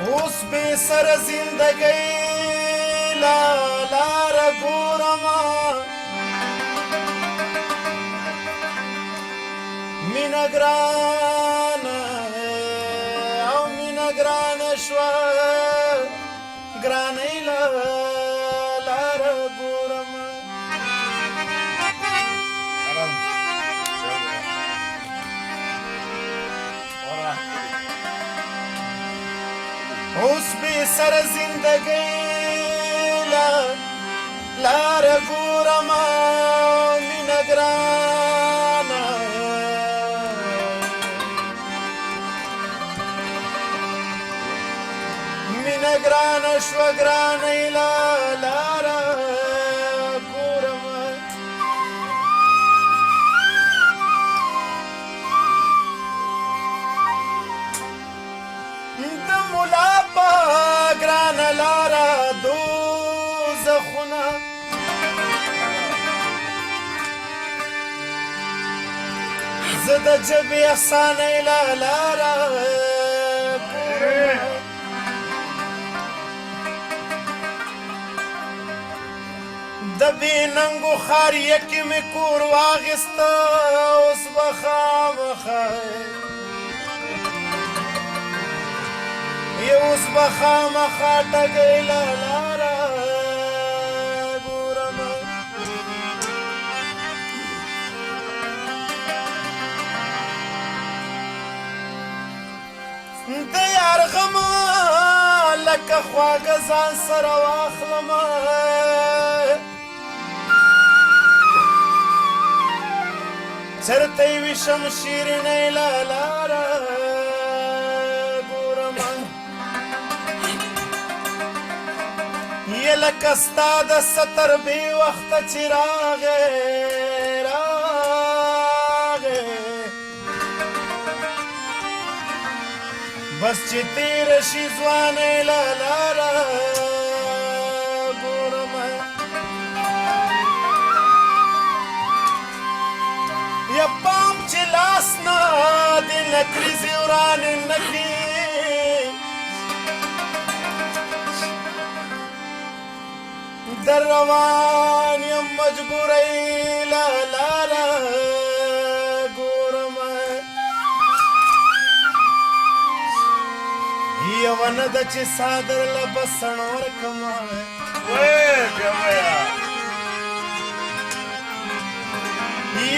اوس بې سره زندګۍ لاره ګورمه مینه ګرانه او مینه ګرانه شوه ګرانۍ لاره ګورمه اوس بې سره زندګۍ لاره ګورمه مینه ګرانه مینه ګرانه شوه ګرانۍ لاره ګورمه د ملا په ګرانه لاره دوزخونه زه د ژبې افسانۍ لاره ګورمه د بې ننګو خاریه کې مې کور واخیسته اوس به خامخا اوس به خامخا ټګۍ لاره ګورمه د یار غمه لکه خواږه ځان سره واخلمه چرته یې ویشم شیرینۍ لاره ګورمه یې لکه ستا د ستر بې وخته چې راغې بس چې تېره شي ځوانۍ لاره ګورمه یا پام چې لاس نه د نکریزې ورانې نه کړي در روان یم مجبورۍ لاره ګورمه یوه نه ده چې څادر له بسڼ ورکمه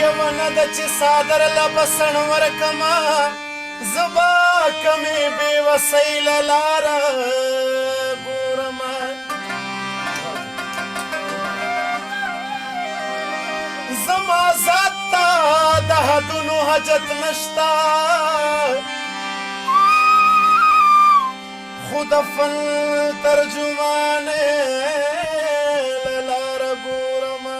یوه نه ده چې څادر له بسڼ ورکمه زه به کمې بې وسۍ له لاره ګورمه زما ذات ته د حدونو حاجت نشته خو د فن ترجمانې له لاره ګورمه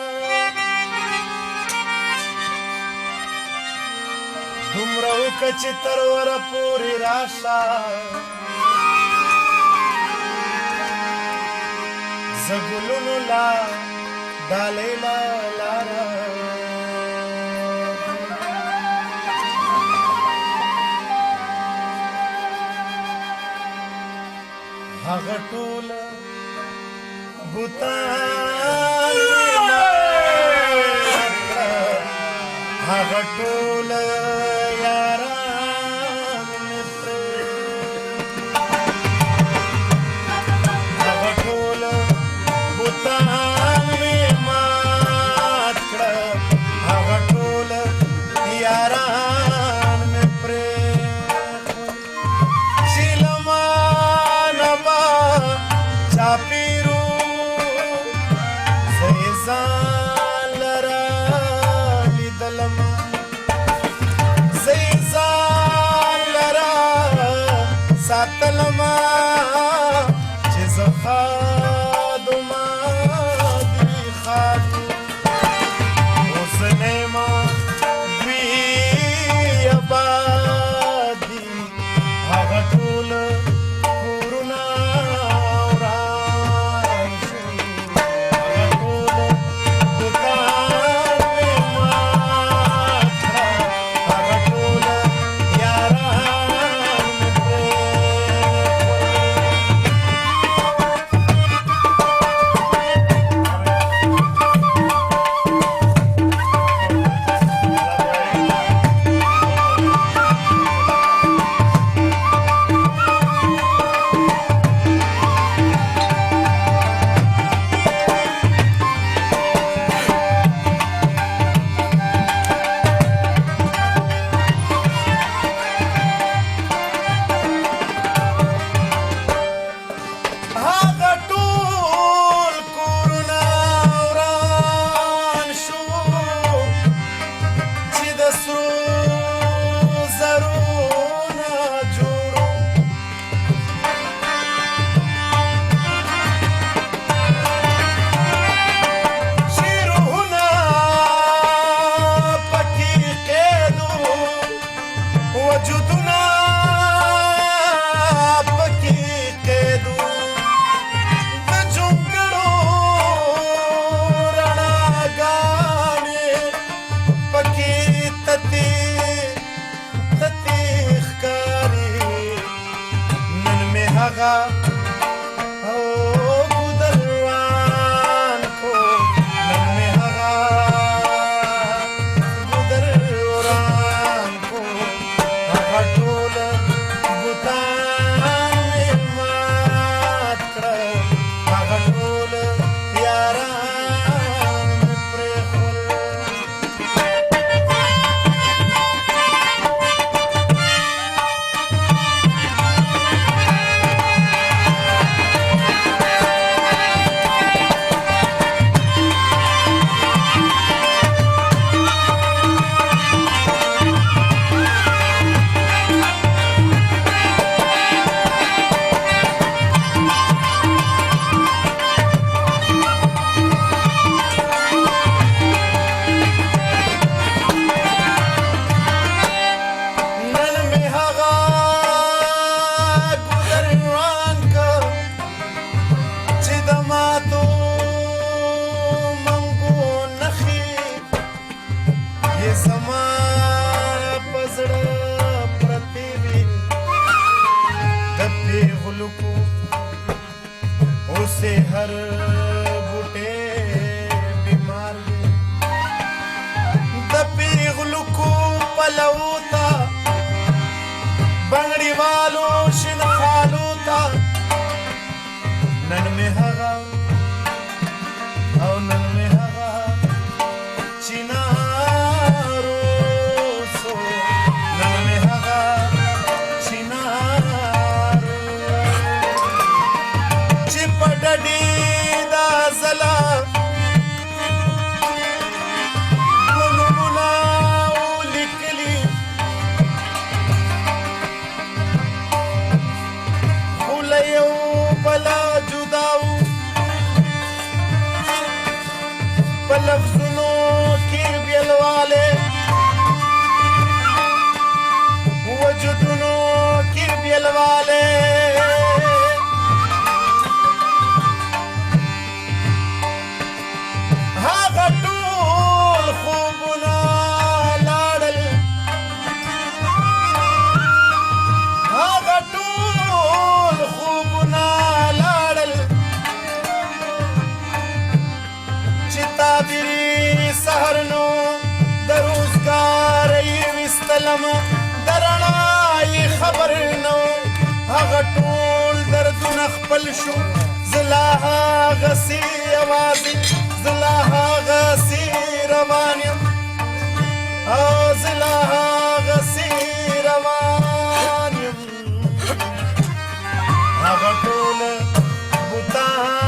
دومره وکړه چې تر وره پورې راشه زه ګلونو لا ډالۍ لاره هغه ټوله بوتان هغه ټوله یاران مې هغه ټوله بوتان مې مات کړه هغه ټوله یاران مې چې له مانه به چاپېرو زه یې ځان لره لیدلم هغه او ګودر روان کو نن مې هغه ګودر روان کو هغه ټول بوتان مې مات کړل هغه ټول یاران مې پرېښول हर बूटे बीमार दपी गुलुकू पलवता बंगड़ी वालो शिन खालूता नन में हगा और नन में हगा चिनारो सो नन में हगा चिनारो चिपटडी लफ्ज़ों की बियल वाले वजुदनों की बियल वाले हाँ गटूल खूबना लाडल हाँ गटूल खूबना लाडल चिताबिरी सहरनो दरोजगार विस्तलम दरणाई खबर नो هغه ټول دردونه خپل شو زلاها غسی اوازي زلاها غسی روان یم او زلاها غسی روان یم هغه ټول بوتان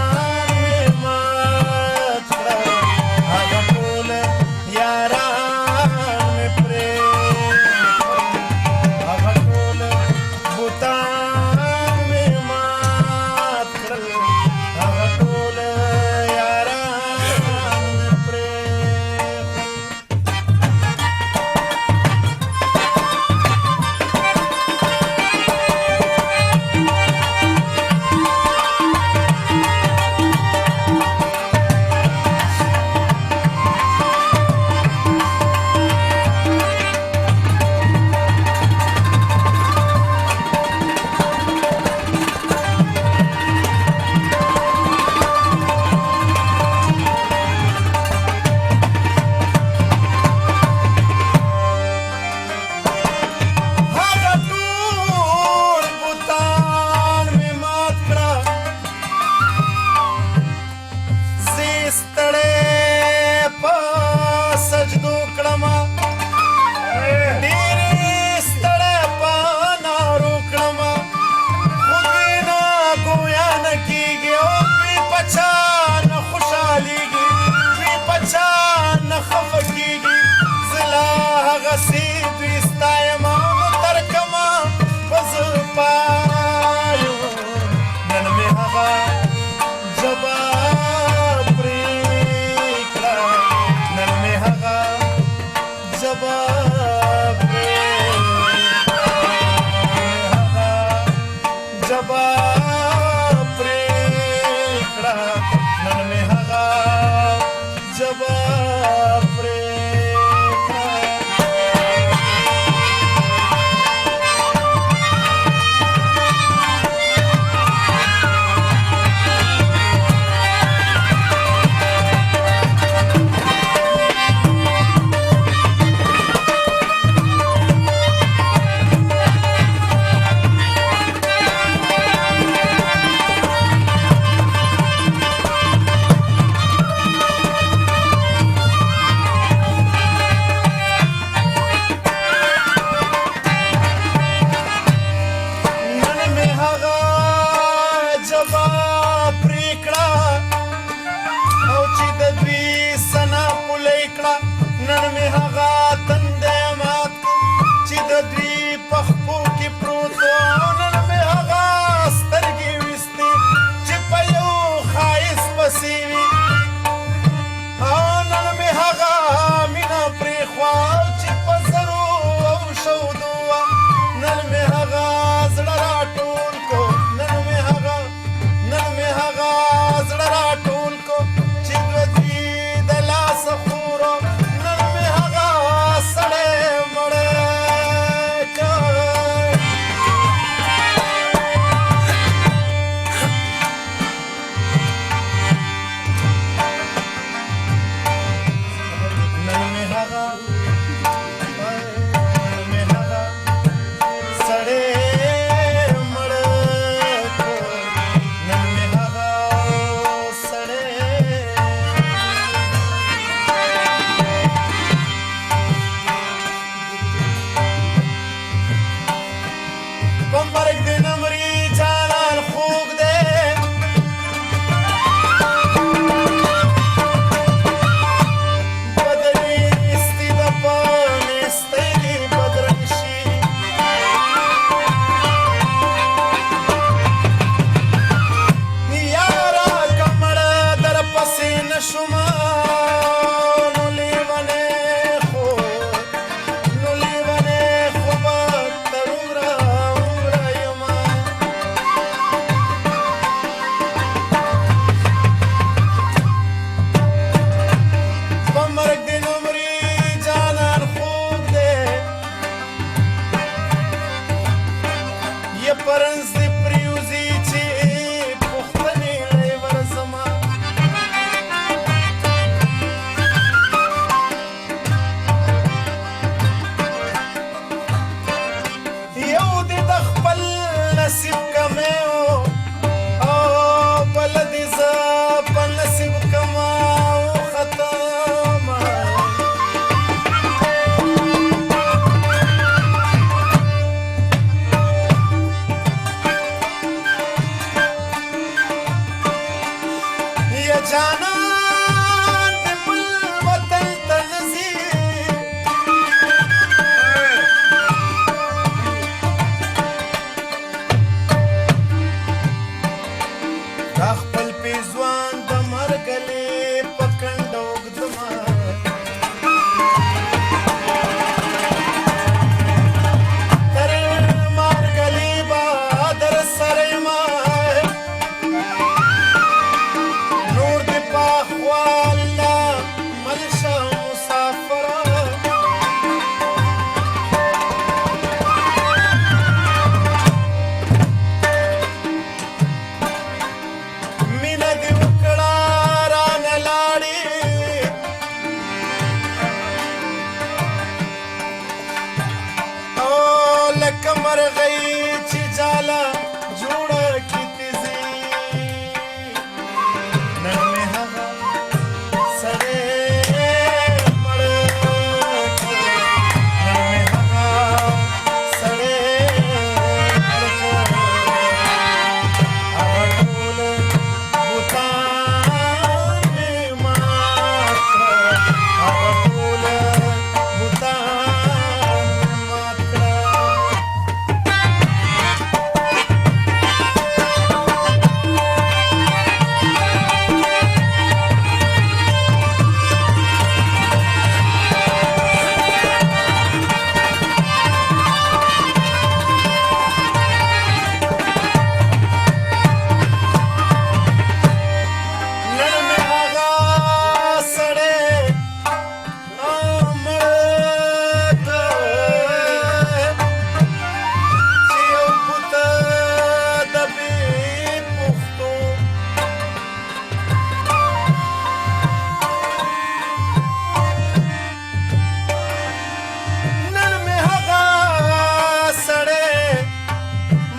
نصیب کمه او بلدی ز په نصیب کما او ختمه یا جانان د بل وطن ته نځي دا خپل پیزوان د مرګلې په کنډه اوږدمه تر مرګلې به در سره یمه نور دې په خوا الله مل شه مسافره مینه دې وکړه رانه لاړې او لکه مرغۍ چې جاله جوړه کړي تیزي نن مې هغه سړی مړ کړ نن مې هغه سړی مړ کړ هغه ټول بوتان مې مات کړه هغه ټول بوتان مې مات کړه نن مې هغه سړی مړ کړ چې یو بوته د بې پښتو نن مې هغه سړی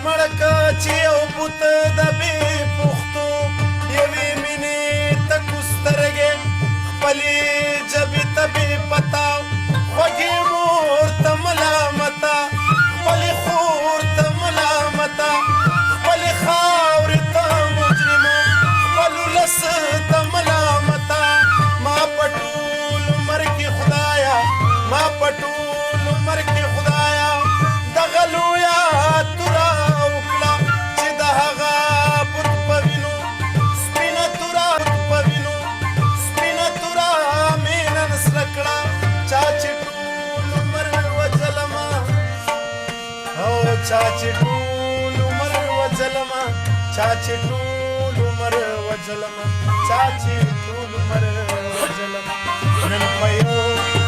مړ کړ چې یو بوته د بې پښتو یوې مینې تکو سترګې خپلې ژبې ته بې پته خوږې مور ته ملامته خپلې خور ته ملامته خپلې خاورې ته مجرمه خپل ولس ته ملامته ما په ټول عمر کې خدایا ما په ټول عمر کې خدایا دغه لویه توره وکړه چې د هغه بت په وینو سپینه توره بت په وینو سپینه توره مې نن سره کړه چا چې ټول عمر وځلمه او چا چې ټول عمر وځلمه چا چې ټول عمر وځلمه چا چې ټول عمر وځلمه نن په یو